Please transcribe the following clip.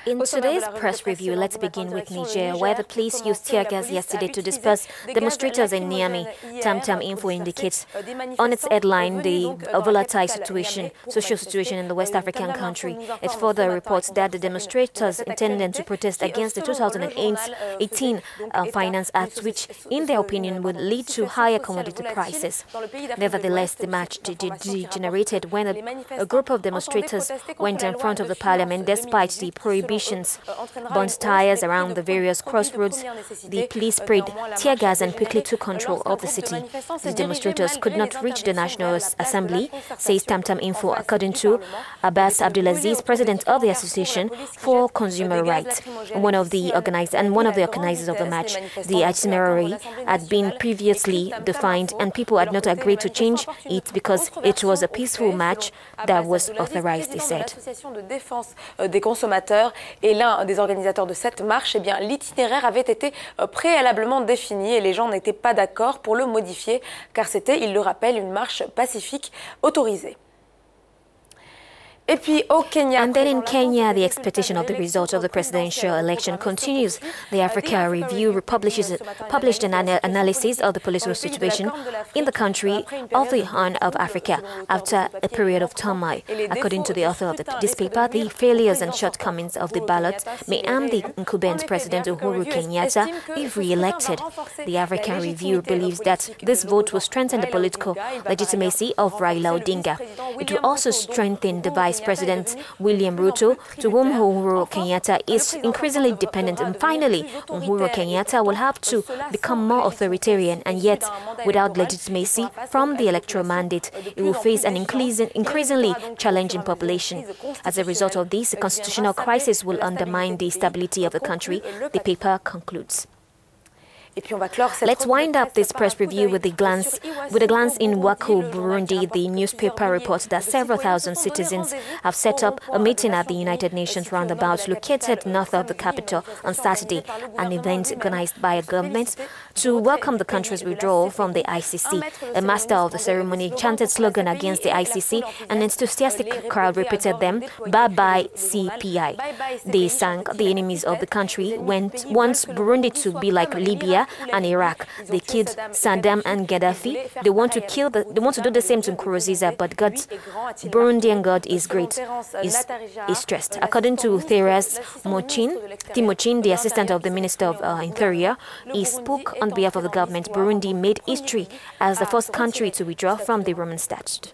In today's press review, let's begin with Niger, where the police used tear gas yesterday to disperse demonstrators in Niamey. Tam Info indicates on its headline the volatile social situation in the West African country. It further reports that the demonstrators intended to protest against the 2018 Finance Act, which, in their opinion, would lead to higher commodity prices. Nevertheless, the match degenerated when a group of demonstrators went in front of the parliament despite the prohibitions, burnt tires around the various crossroads. The police sprayed tear gas and quickly took control of the city. The demonstrators could not reach the National Assembly, says Tam Info, according to Abbas Abdulaziz, president of the Association for Consumer Rights, one of the organizers of the match. The itinerary had been previously defined, and people had not agreed to change it because it was a peaceful match that was authorized, he said. Et l'un des organisateurs de cette marche, l'itinéraire avait été préalablement défini et les gens n'étaient pas d'accord pour le modifier car c'était, il le rappelle, une marche pacifique autorisée. And then in Kenya, the expectation of the result of the presidential election continues. The Africa Review published an analysis of the political situation in the country of the Horn of Africa after a period of turmoil. According to the author of this paper, the failures and shortcomings of the ballot may harm the incumbent President Uhuru Kenyatta if re-elected. The African Review believes that this vote will strengthen the political legitimacy of Raila Odinga. It will also strengthen the Vice President William Ruto, to whom Uhuru Kenyatta is increasingly dependent. And finally, Uhuru Kenyatta will have to become more authoritarian, and yet, without legitimacy from the electoral mandate, it will face an increasingly challenging population. As a result of this, a constitutional crisis will undermine the stability of the country, the paper concludes. Let's wind up this press review with a glance in Waku, Burundi. The newspaper reports that several thousand citizens have set up a meeting at the United Nations roundabout located north of the capital on Saturday, an event organized by a government to welcome the country's withdrawal from the ICC. A master of the ceremony chanted slogan against the ICC, and an enthusiastic crowd repeated them, "Bye-bye CPI." They sang the enemies of the country wants Burundi to be like Libya and Iraq. They killed Saddam and Gaddafi. They want to do the same to Nkurunziza, but Burundian God is great, is stressed. According to Timochin, the assistant of the Minister of Interior, he spoke on behalf of the government. Burundi made history as the first country to withdraw from the Roman Statute.